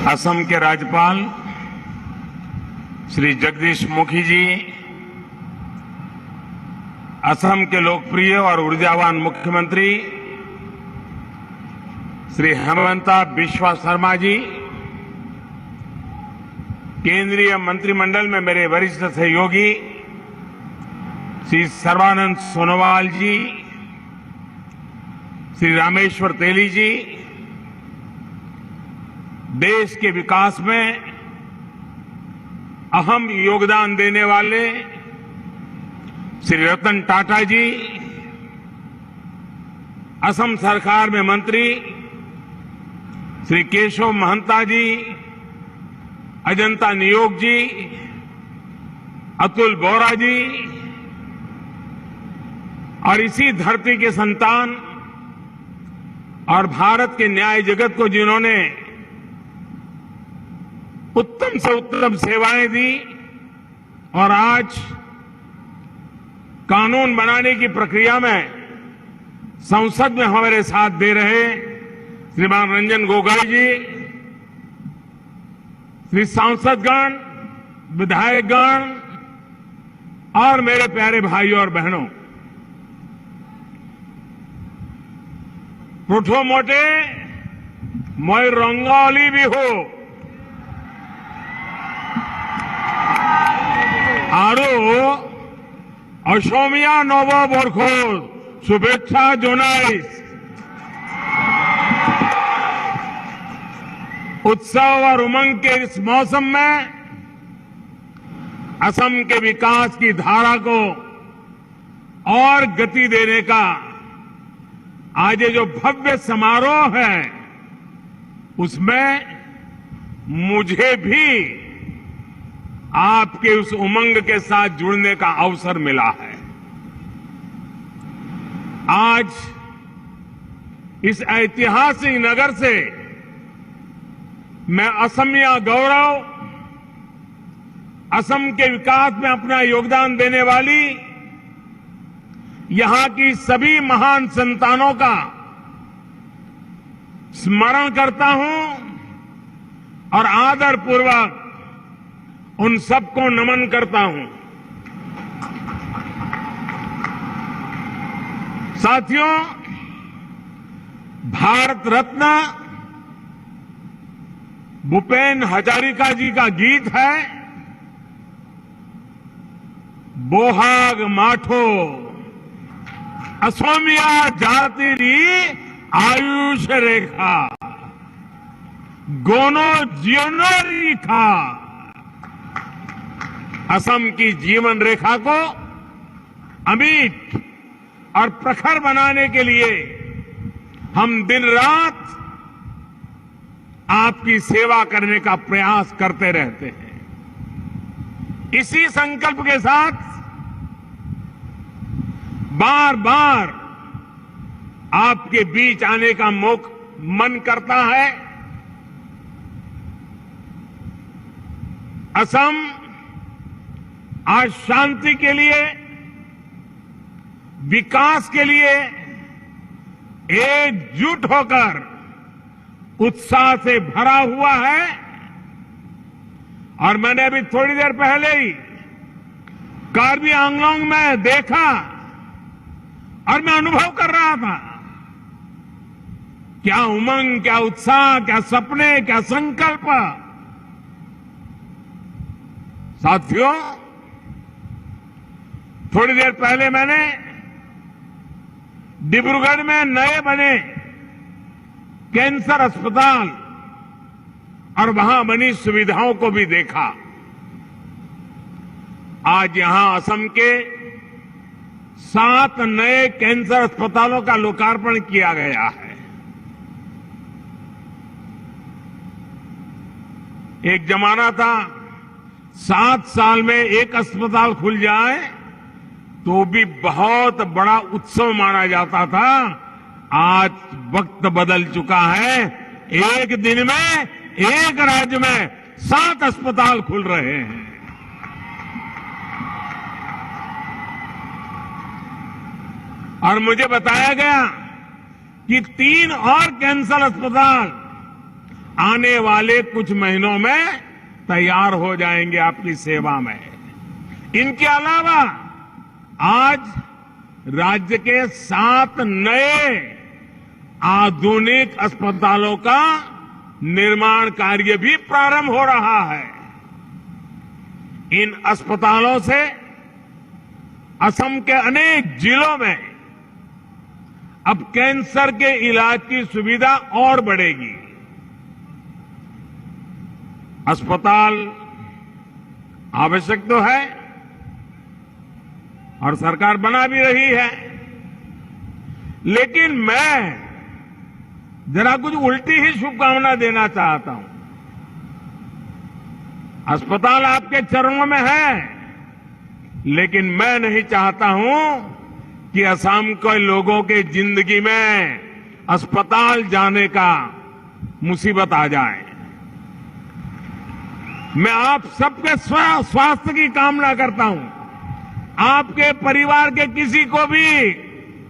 असम के राज्यपाल श्री जगदीश मुखी जी, असम के लोकप्रिय और ऊर्जावान मुख्यमंत्री श्री हेमंता बिस्वा शर्मा जी, केंद्रीय मंत्रिमंडल में मेरे वरिष्ठ सहयोगी श्री सर्बानंद सोनोवाल जी, श्री रामेश्वर तेली जी, देश के विकास में अहम योगदान देने वाले श्री रतन टाटा जी, असम सरकार में मंत्री श्री केशव महंता जी, अजंता नियोग जी, अतुल बोरा जी और इसी धरती के संतान और भारत के न्याय जगत को जिन्होंने उत्तम से उत्तम सेवाएं दी और आज कानून बनाने की प्रक्रिया में संसद में हमारे साथ दे रहे श्रीमान रंजन गोगोई जी, श्री सांसदगण, विधायकगण और मेरे प्यारे भाइयों और बहनों, प्रोठो मोटे मैं रंगाली भी हो आरो अशोमिया नवबर्ष शुभेच्छा जोनाइस। उत्सव और उमंग के इस मौसम में असम के विकास की धारा को और गति देने का आज ये जो भव्य समारोह है उसमें मुझे भी आपके उस उमंग के साथ जुड़ने का अवसर मिला है। आज इस ऐतिहासिक नगर से मैं असमिया गौरव, असम के विकास में अपना योगदान देने वाली यहां की सभी महान संतानों का स्मरण करता हूं और आदरपूर्वक उन सबको नमन करता हूं। साथियों, भारत रत्न भूपेन हजारिका जी का गीत है, बोहाग माठो असमिया जाति री आयुष रेखा गोनो जीवनो रेखा। असम की जीवन रेखा को अमिट और प्रखर बनाने के लिए हम दिन रात आपकी सेवा करने का प्रयास करते रहते हैं। इसी संकल्प के साथ बार बार आपके बीच आने का मन करता है। असम आज शांति के लिए, विकास के लिए एकजुट होकर उत्साह से भरा हुआ है और मैंने अभी थोड़ी देर पहले ही कार्बी आंगलोंग में देखा और मैं अनुभव कर रहा था, क्या उमंग, क्या उत्साह, क्या सपने, क्या संकल्प। साथियों, थोड़ी देर पहले मैंने डिब्रूगढ़ में नए बने कैंसर अस्पताल और वहां बनी सुविधाओं को भी देखा। आज यहां असम के 7 नए कैंसर अस्पतालों का लोकार्पण किया गया है। एक जमाना था 7 साल में एक अस्पताल खुल जाए तो भी बहुत बड़ा उत्सव माना जाता था। आज वक्त बदल चुका है, एक दिन में एक राज्य में 7 अस्पताल खुल रहे हैं। और मुझे बताया गया कि 3 और कैंसर अस्पताल आने वाले कुछ महीनों में तैयार हो जाएंगे आपकी सेवा में। इनके अलावा आज राज्य के 7 नए आधुनिक अस्पतालों का निर्माण कार्य भी प्रारंभ हो रहा है। इन अस्पतालों से असम के अनेक जिलों में अब कैंसर के इलाज की सुविधा और बढ़ेगी। अस्पताल आवश्यक तो है और सरकार बना भी रही है, लेकिन मैं जरा कुछ उल्टी ही शुभकामना देना चाहता हूं। अस्पताल आपके चरणों में है, लेकिन मैं नहीं चाहता हूं कि असम के लोगों के जिंदगी में अस्पताल जाने का मुसीबत आ जाए। मैं आप सबके स्वास्थ्य की कामना करता हूं। आपके परिवार के किसी को भी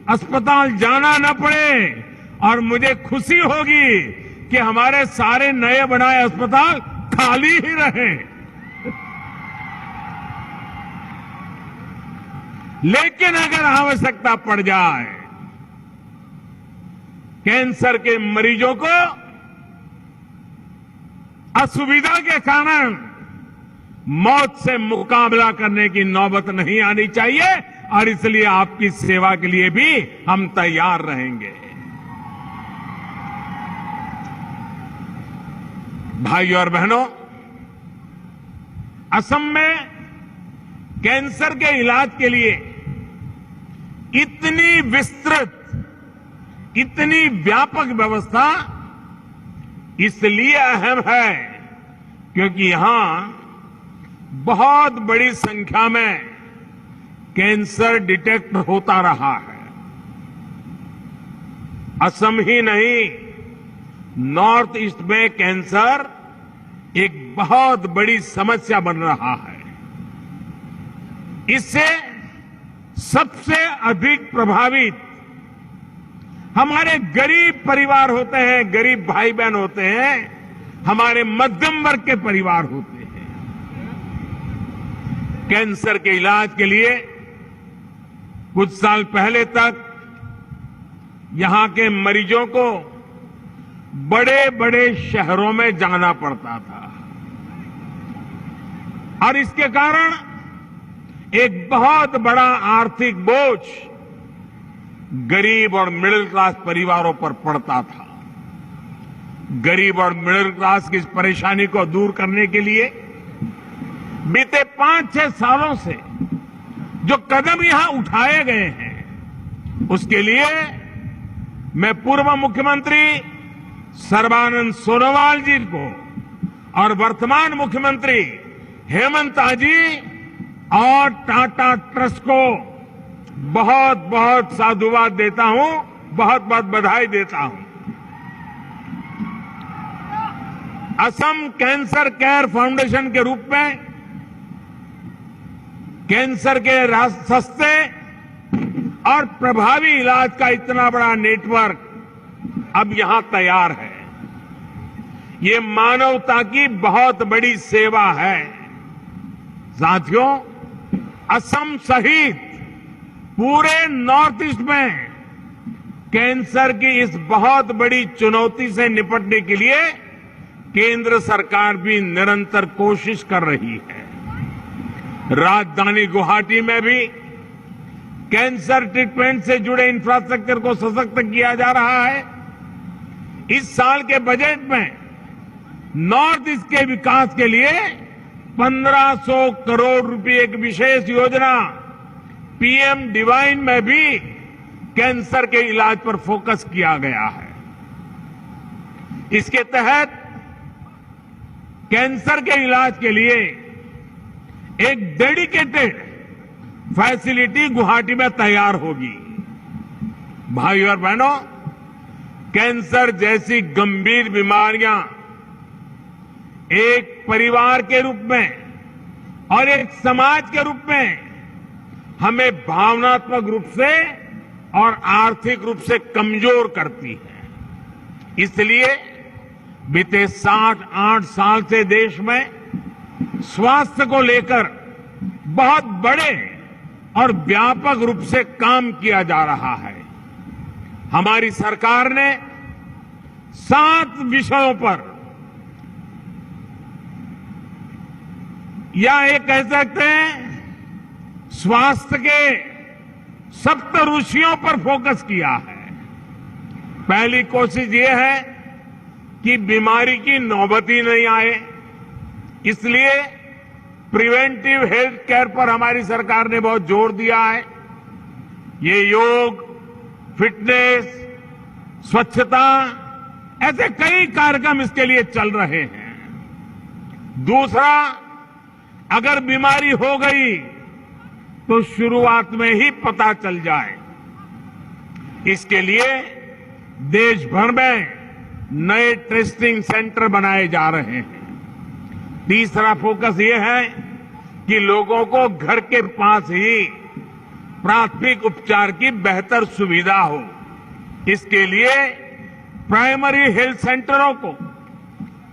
अस्पताल जाना न पड़े और मुझे खुशी होगी कि हमारे सारे नए बनाए अस्पताल खाली ही रहे। लेकिन अगर आवश्यकता पड़ जाए, कैंसर के मरीजों को असुविधा के कारण मौत से मुकाबला करने की नौबत नहीं आनी चाहिए और इसलिए आपकी सेवा के लिए भी हम तैयार रहेंगे। भाइयों और बहनों, असम में कैंसर के इलाज के लिए इतनी विस्तृत, इतनी व्यापक व्यवस्था इसलिए अहम है क्योंकि यहां बहुत बड़ी संख्या में कैंसर डिटेक्ट होता रहा है। असम ही नहीं, नॉर्थ ईस्ट में कैंसर एक बहुत बड़ी समस्या बन रहा है। इससे सबसे अधिक प्रभावित हमारे गरीब परिवार होते हैं, गरीब भाई बहन होते हैं, हमारे मध्यम वर्ग के परिवार होते हैं। कैंसर के इलाज के लिए कुछ साल पहले तक यहां के मरीजों को बड़े बड़े शहरों में जाना पड़ता था और इसके कारण एक बहुत बड़ा आर्थिक बोझ गरीब और मिडिल क्लास परिवारों पर पड़ता था। गरीब और मिडिल क्लास की इस परेशानी को दूर करने के लिए बीते 5-6 सालों से जो कदम यहां उठाए गए हैं, उसके लिए मैं पूर्व मुख्यमंत्री सर्बानंद सोनोवाल जी को और वर्तमान मुख्यमंत्री हेमंत जी और टाटा ट्रस्ट को बहुत बहुत साधुवाद देता हूं, बहुत बहुत बधाई देता हूं। असम कैंसर केयर फाउंडेशन के रूप में कैंसर के सस्ते और प्रभावी इलाज का इतना बड़ा नेटवर्क अब यहां तैयार है। ये मानवता की बहुत बड़ी सेवा है। साथियों, असम सहित पूरे नॉर्थ ईस्ट में कैंसर की इस बहुत बड़ी चुनौती से निपटने के लिए केंद्र सरकार भी निरंतर कोशिश कर रही है। राजधानी गुवाहाटी में भी कैंसर ट्रीटमेंट से जुड़े इंफ्रास्ट्रक्चर को सशक्त किया जा रहा है। इस साल के बजट में नॉर्थ ईस्ट के विकास के लिए 1500 करोड़ रुपए की विशेष योजना पीएम डिवाइन में भी कैंसर के इलाज पर फोकस किया गया है। इसके तहत कैंसर के इलाज के लिए एक डेडिकेटेड फैसिलिटी गुवाहाटी में तैयार होगी। भाइयों और बहनों, कैंसर जैसी गंभीर बीमारियां एक परिवार के रूप में और एक समाज के रूप में हमें भावनात्मक रूप से और आर्थिक रूप से कमजोर करती है। इसलिए बीते 7-8 साल से देश में स्वास्थ्य को लेकर बहुत बड़े और व्यापक रूप से काम किया जा रहा है। हमारी सरकार ने 7 विषयों पर, या ये कह सकते हैं स्वास्थ्य के सप्त ऋषियों पर फोकस किया है। पहली कोशिश ये है कि बीमारी की नौबत ही नहीं आए, इसलिए प्रिवेंटिव हेल्थ केयर पर हमारी सरकार ने बहुत जोर दिया है। ये योग, फिटनेस, स्वच्छता, ऐसे कई कार्यक्रम इसके लिए चल रहे हैं। दूसरा, अगर बीमारी हो गई तो शुरुआत में ही पता चल जाए, इसके लिए देश भर में नए टेस्टिंग सेंटर बनाए जा रहे हैं। तीसरा फोकस ये है कि लोगों को घर के पास ही प्राथमिक उपचार की बेहतर सुविधा हो। इसके लिए प्राइमरी हेल्थ सेंटरों को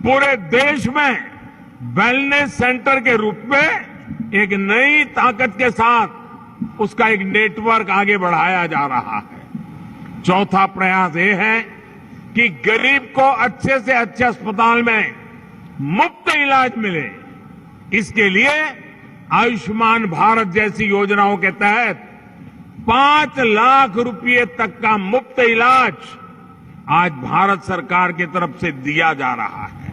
पूरे देश में वेलनेस सेंटर के रूप में एक नई ताकत के साथ उसका एक नेटवर्क आगे बढ़ाया जा रहा है। चौथा प्रयास ये है कि गरीब को अच्छे से अच्छे अस्पताल में मुफ्त इलाज मिले। इसके लिए आयुष्मान भारत जैसी योजनाओं के तहत 5 लाख रुपए तक का मुफ्त इलाज आज भारत सरकार की तरफ से दिया जा रहा है।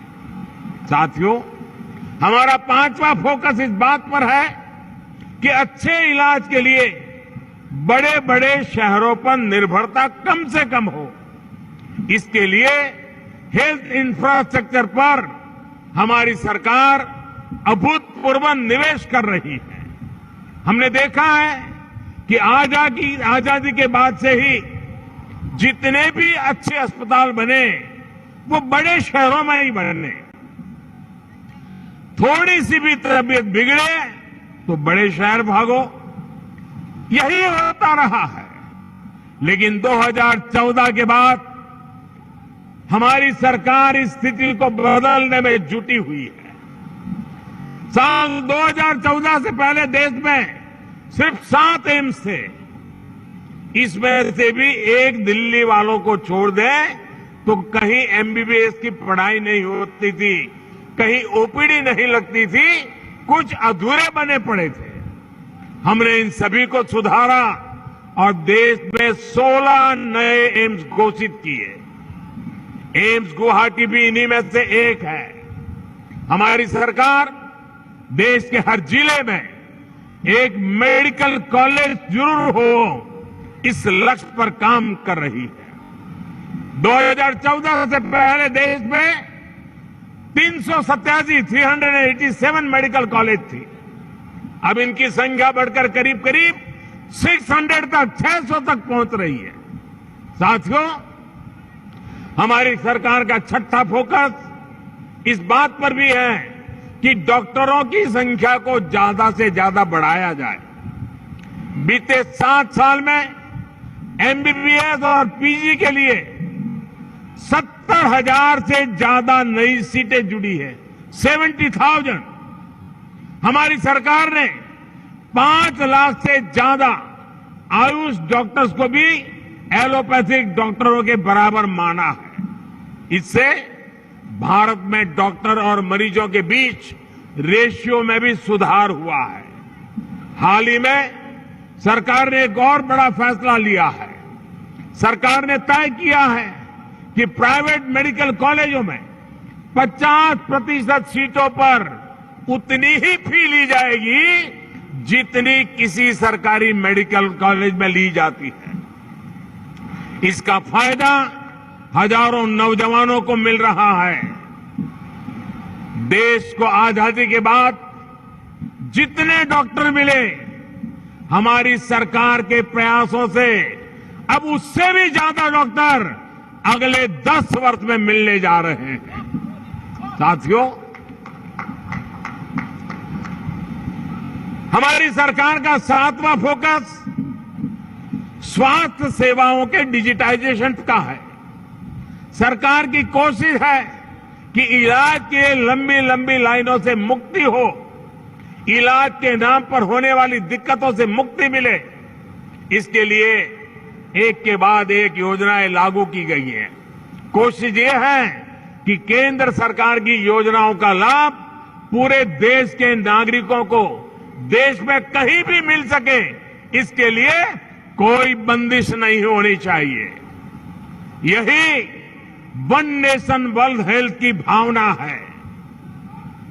साथियों, हमारा 5वां फोकस इस बात पर है कि अच्छे इलाज के लिए बड़े बड़े शहरों पर निर्भरता कम से कम हो। इसके लिए हेल्थ इंफ्रास्ट्रक्चर पर हमारी सरकार अभूतपूर्व निवेश कर रही है। हमने देखा है कि आजादी के बाद से ही जितने भी अच्छे अस्पताल बने वो बड़े शहरों में ही बने। थोड़ी सी भी तबीयत बिगड़े तो बड़े शहर भागो, यही होता रहा है। लेकिन 2014 के बाद हमारी सरकार इस स्थिति को बदलने में जुटी हुई है। साल 2014 से पहले देश में सिर्फ 7 एम्स थे। इसमें से भी एक दिल्ली वालों को छोड़ दें तो कहीं एमबीबीएस की पढ़ाई नहीं होती थी, कहीं ओपीडी नहीं लगती थी, कुछ अधूरे बने पड़े थे। हमने इन सभी को सुधारा और देश में 16 नए एम्स घोषित किए। एम्स गुवाहाटी भी इन्हीं में से एक है। हमारी सरकार देश के हर जिले में एक मेडिकल कॉलेज जरूर हो, इस लक्ष्य पर काम कर रही है। 2014 से पहले देश में 387 मेडिकल कॉलेज थी। अब इनकी संख्या बढ़कर करीब 600 तक, 600 तक पहुंच रही है। साथियों, हमारी सरकार का छठा फोकस इस बात पर भी है कि डॉक्टरों की संख्या को ज्यादा से ज्यादा बढ़ाया जाए। बीते 7 साल में एमबीबीएस और पीजी के लिए 70,000 से ज्यादा नई सीटें जुड़ी है। 70,000। हमारी सरकार ने 5 लाख से ज्यादा आयुष डॉक्टर्स को भी एलोपैथिक डॉक्टरों के बराबर माना है। इससे भारत में डॉक्टर और मरीजों के बीच रेशियो में भी सुधार हुआ है। हाल ही में सरकार ने एक और बड़ा फैसला लिया है। सरकार ने तय किया है कि प्राइवेट मेडिकल कॉलेजों में 50% सीटों पर उतनी ही फी ली जाएगी जितनी किसी सरकारी मेडिकल कॉलेज में ली जाती है। इसका फायदा हजारों नौजवानों को मिल रहा है। देश को आजादी के बाद जितने डॉक्टर मिले, हमारी सरकार के प्रयासों से अब उससे भी ज्यादा डॉक्टर अगले 10 वर्ष में मिलने जा रहे हैं। साथियों, हमारी सरकार का 7वां फोकस स्वास्थ्य सेवाओं के डिजिटाइजेशन का है। सरकार की कोशिश है कि इलाज के लंबी लंबी लाइनों से मुक्ति हो, इलाज के नाम पर होने वाली दिक्कतों से मुक्ति मिले, इसके लिए एक के बाद एक योजनाएं लागू की गई हैं। कोशिश ये है कि केंद्र सरकार की योजनाओं का लाभ पूरे देश के नागरिकों को देश में कहीं भी मिल सके, इसके लिए कोई बंदिश नहीं होनी चाहिए। यही वन नेशन वन हेल्थ की भावना है।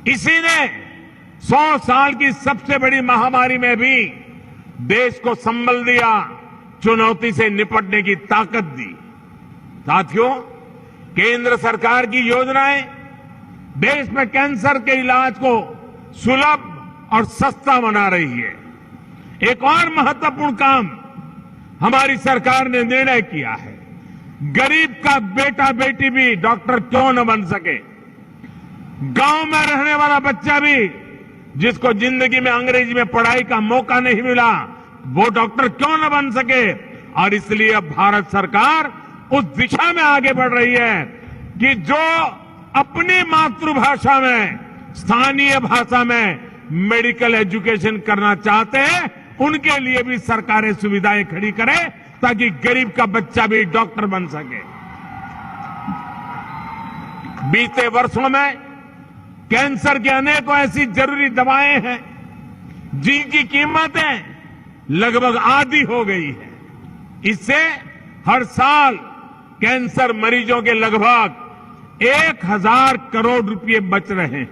इसी ने 100 साल की सबसे बड़ी महामारी में भी देश को संबल दिया, चुनौती से निपटने की ताकत दी। साथियों, केंद्र सरकार की योजनाएं देश में कैंसर के इलाज को सुलभ और सस्ता बना रही है। एक और महत्वपूर्ण काम हमारी सरकार ने निर्णय किया है, गरीब का बेटा बेटी भी डॉक्टर क्यों न बन सके, गांव में रहने वाला बच्चा भी जिसको जिंदगी में अंग्रेजी में पढ़ाई का मौका नहीं मिला, वो डॉक्टर क्यों न बन सके। और इसलिए अब भारत सरकार उस दिशा में आगे बढ़ रही है कि जो अपनी मातृभाषा में, स्थानीय भाषा में मेडिकल एजुकेशन करना चाहते हैं, उनके लिए भी सरकारें सुविधाएं खड़ी करें ताकि गरीब का बच्चा भी डॉक्टर बन सके। बीते वर्षों में कैंसर की अनेकों ऐसी जरूरी दवाएं हैं जिनकी कीमतें लगभग आधी हो गई है। इससे हर साल कैंसर मरीजों के लगभग 1000 करोड़ रुपए बच रहे हैं।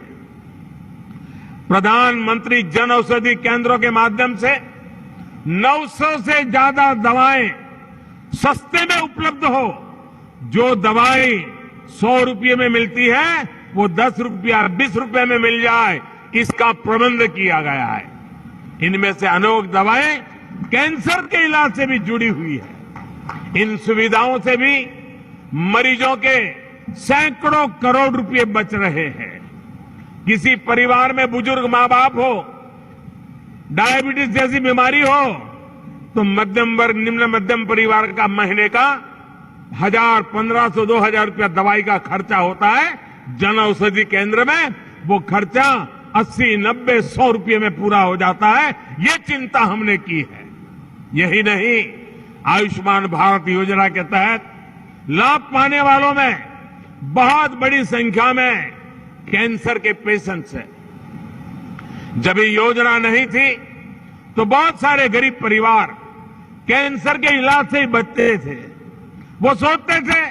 प्रधानमंत्री जन औषधि केंद्रों के माध्यम से 900 से ज्यादा दवाएं सस्ते में उपलब्ध हो। जो दवाई 100 रुपये में मिलती है वो 10 रुपया 20 रुपये में मिल जाए, इसका प्रबंध किया गया है। इनमें से अनेक दवाएं कैंसर के इलाज से भी जुड़ी हुई है। इन सुविधाओं से भी मरीजों के सैकड़ों करोड़ रुपए बच रहे हैं। किसी परिवार में बुजुर्ग मां बाप हो, डायबिटीज जैसी बीमारी हो, तो मध्यम वर्ग निम्न मध्यम परिवार का महीने का 1000, 1500, 2000 रुपया दवाई का खर्चा होता है। जन औषधि केंद्र में वो खर्चा 80, 90, 100 रुपये में पूरा हो जाता है। ये चिंता हमने की है। यही नहीं, आयुष्मान भारत योजना के तहत लाभ पाने वालों में बहुत बड़ी संख्या में कैंसर के पेशेंट्स हैं। जब ये योजना नहीं थी तो बहुत सारे गरीब परिवार कैंसर के इलाज से ही बचते थे। वो सोचते थे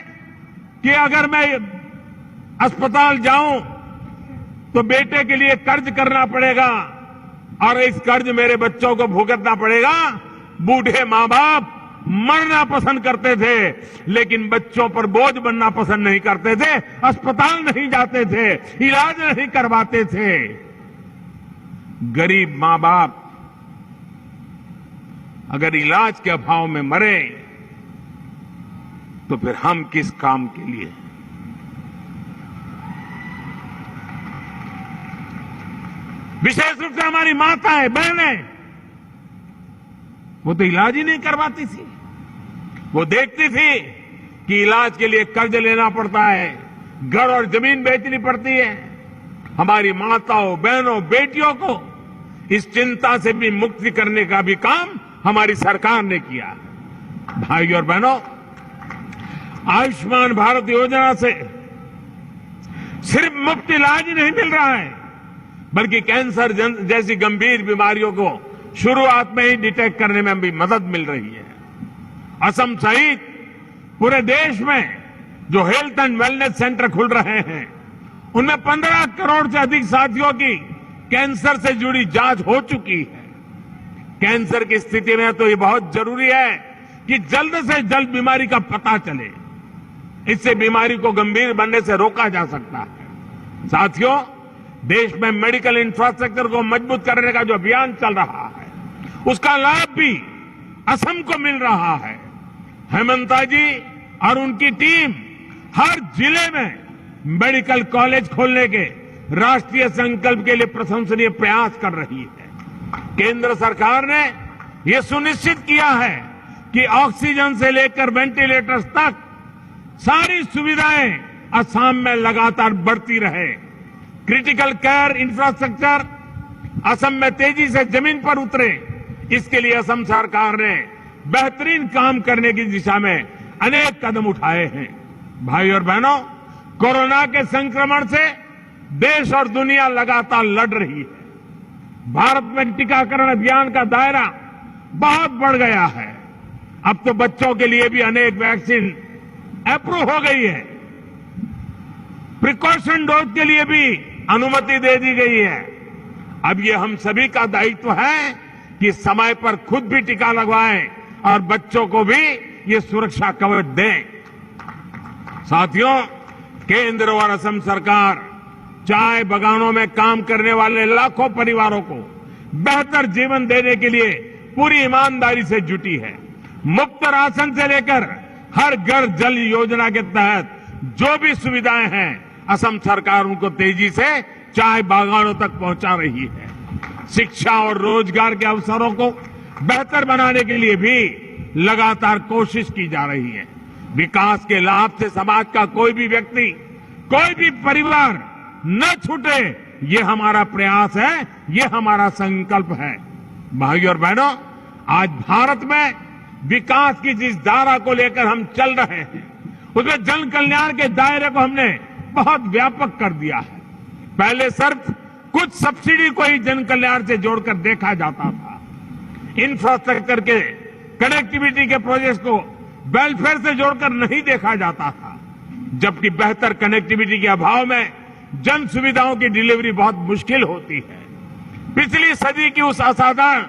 कि अगर मैं अस्पताल जाऊं तो बेटे के लिए कर्ज करना पड़ेगा और इस कर्ज मेरे बच्चों को भुगतना पड़ेगा। बूढ़े मां बाप मरना पसंद करते थे, लेकिन बच्चों पर बोझ बनना पसंद नहीं करते थे। अस्पताल नहीं जाते थे, इलाज नहीं करवाते थे। गरीब मां बाप अगर इलाज के अभाव में मरे तो फिर हम किस काम के लिए। विशेष रूप से हमारी माताएं, बहनें, वो तो इलाज ही नहीं करवाती थी। वो देखती थी कि इलाज के लिए कर्ज लेना पड़ता है, घर और जमीन बेचनी पड़ती है। हमारी माताओं, बहनों, बेटियों को इस चिंता से भी मुक्ति करने का भी काम हमारी सरकार ने किया। भाई और बहनों, आयुष्मान भारत योजना से सिर्फ मुफ्त इलाज ही नहीं मिल रहा है, बल्कि कैंसर जैसी गंभीर बीमारियों को शुरुआत में ही डिटेक्ट करने में भी मदद मिल रही है। असम सहित पूरे देश में जो हेल्थ एंड वेलनेस सेंटर खुल रहे हैं, उनमें 15 करोड़ से अधिक साथियों की कैंसर से जुड़ी जांच हो चुकी है। कैंसर की स्थिति में तो ये बहुत जरूरी है कि जल्द से जल्द बीमारी का पता चले। इससे बीमारी को गंभीर बनने से रोका जा सकता है। साथियों, देश में मेडिकल इंफ्रास्ट्रक्चर को मजबूत करने का जो अभियान चल रहा है, उसका लाभ भी असम को मिल रहा है। हेमंता जी और उनकी टीम हर जिले में मेडिकल कॉलेज खोलने के राष्ट्रीय संकल्प के लिए प्रशंसनीय प्रयास कर रही है। केंद्र सरकार ने यह सुनिश्चित किया है कि ऑक्सीजन से लेकर वेंटिलेटर्स तक सारी सुविधाएं असम में लगातार बढ़ती रहे। क्रिटिकल केयर इंफ्रास्ट्रक्चर असम में तेजी से जमीन पर उतरे, इसके लिए असम सरकार ने बेहतरीन काम करने की दिशा में अनेक कदम उठाए हैं। भाई और बहनों, कोरोना के संक्रमण से देश और दुनिया लगातार लड़ रही है। भारत में टीकाकरण अभियान का दायरा बहुत बढ़ गया है। अब तो बच्चों के लिए भी अनेक वैक्सीन अप्रूव हो गई है। प्रिकॉशन डोज के लिए भी अनुमति दे दी गई है। अब ये हम सभी का दायित्व है कि समय पर खुद भी टीका लगवाएं और बच्चों को भी ये सुरक्षा कवच दें। साथियों, केंद्र और असम सरकार चाय बागानों में काम करने वाले लाखों परिवारों को बेहतर जीवन देने के लिए पूरी ईमानदारी से जुटी है। मुफ्त राशन से लेकर हर घर जल योजना के तहत जो भी सुविधाएं हैं, असम सरकार उनको तेजी से चाय बागानों तक पहुंचा रही है। शिक्षा और रोजगार के अवसरों को बेहतर बनाने के लिए भी लगातार कोशिश की जा रही है। विकास के लाभ से समाज का कोई भी व्यक्ति, कोई भी परिवार न छूटे, ये हमारा प्रयास है, ये हमारा संकल्प है। भाइयों और बहनों, आज भारत में विकास की जिस धारा को लेकर हम चल रहे हैं, उसमें जन कल्याण के दायरे को हमने बहुत व्यापक कर दिया है। पहले सिर्फ कुछ सब्सिडी को ही जन कल्याण से जोड़कर देखा जाता था। इंफ्रास्ट्रक्चर के कनेक्टिविटी के प्रोजेक्ट को वेलफेयर से जोड़कर नहीं देखा जाता था, जबकि बेहतर कनेक्टिविटी के अभाव में जन सुविधाओं की डिलीवरी बहुत मुश्किल होती है। पिछली सदी की उस असाधारण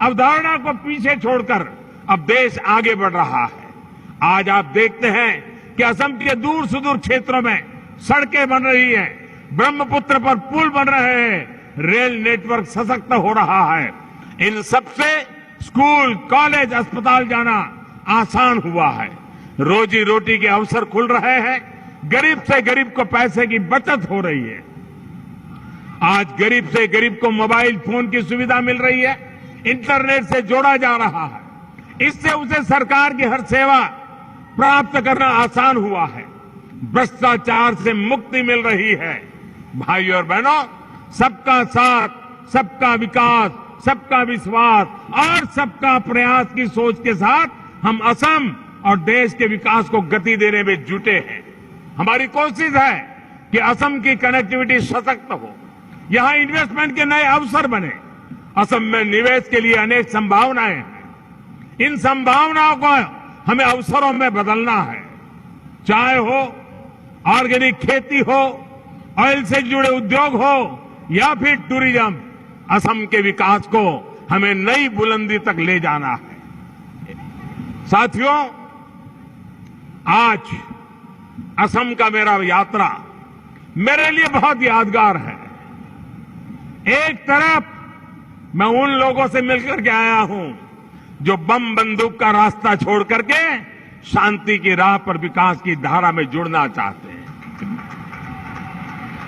अवधारणा को पीछे छोड़कर अब देश आगे बढ़ रहा है। आज आप देखते हैं कि असम के दूर सुदूर क्षेत्रों में सड़कें बन रही हैं, ब्रह्मपुत्र पर पुल बन रहे हैं, रेल नेटवर्क सशक्त हो रहा है। इन सबसे स्कूल, कॉलेज, अस्पताल जाना आसान हुआ है। रोजी रोटी के अवसर खुल रहे हैं। गरीब से गरीब को पैसे की बचत हो रही है। आज गरीब से गरीब को मोबाइल फोन की सुविधा मिल रही है, इंटरनेट से जोड़ा जा रहा है। इससे उसे सरकार की हर सेवा प्राप्त करना आसान हुआ है। भ्रष्टाचार से मुक्ति मिल रही है। भाइयों और बहनों, सबका साथ, सबका विकास, सबका विश्वास और सबका प्रयास की सोच के साथ हम असम और देश के विकास को गति देने में जुटे हैं। हमारी कोशिश है कि असम की कनेक्टिविटी सशक्त हो, यहां इन्वेस्टमेंट के नए अवसर बने। असम में निवेश के लिए अनेक संभावनाएं हैं। इन संभावनाओं को हमें अवसरों में बदलना है। चाय हो, ऑर्गेनिक खेती हो, ऑयल से जुड़े उद्योग हो या फिर टूरिज्म, असम के विकास को हमें नई बुलंदी तक ले जाना है। साथियों, आज असम का मेरा यात्रा मेरे लिए बहुत यादगार है। एक तरफ मैं उन लोगों से मिलकर के आया हूं जो बम बंदूक का रास्ता छोड़ करके शांति की राह पर विकास की धारा में जुड़ना चाहते हैं,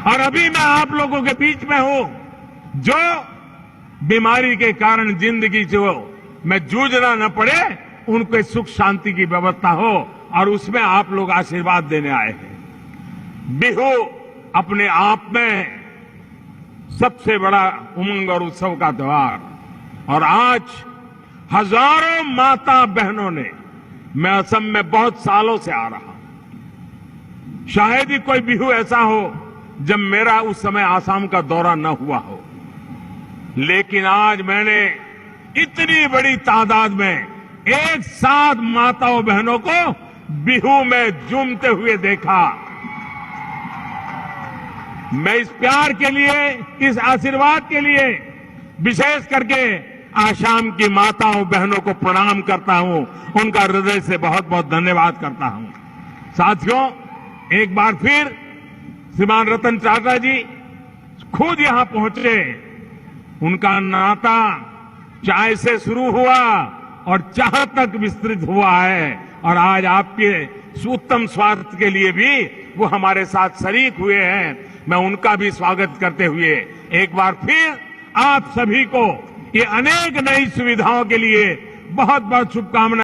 और अभी मैं आप लोगों के बीच में हूं जो बीमारी के कारण जिंदगी से मैं जूझना न पड़े, उनके सुख शांति की व्यवस्था हो, और उसमें आप लोग आशीर्वाद देने आए हैं। बिहू अपने आप में सबसे बड़ा उमंग और उत्सव का त्योहार, और आज हजारों माता बहनों ने, मैं असम में बहुत सालों से आ रहा हूं, शायद ही कोई बिहू ऐसा हो जब मेरा उस समय आसाम का दौरा न हुआ हो, लेकिन आज मैंने इतनी बड़ी तादाद में एक साथ माताओं बहनों को बिहू में झूमते हुए देखा। मैं इस प्यार के लिए, इस आशीर्वाद के लिए विशेष करके आसाम की माताओं बहनों को प्रणाम करता हूं, उनका हृदय से बहुत बहुत धन्यवाद करता हूं। साथियों, एक बार फिर श्रीमान रतन टाटा जी खुद यहां पहुंचे। उनका नाता चाय से शुरू हुआ और चाह तक विस्तृत हुआ है, और आज आपके उत्तम स्वास्थ्य के लिए भी वो हमारे साथ शरीक हुए हैं। मैं उनका भी स्वागत करते हुए एक बार फिर आप सभी को ये अनेक नई सुविधाओं के लिए बहुत बहुत शुभकामनाएं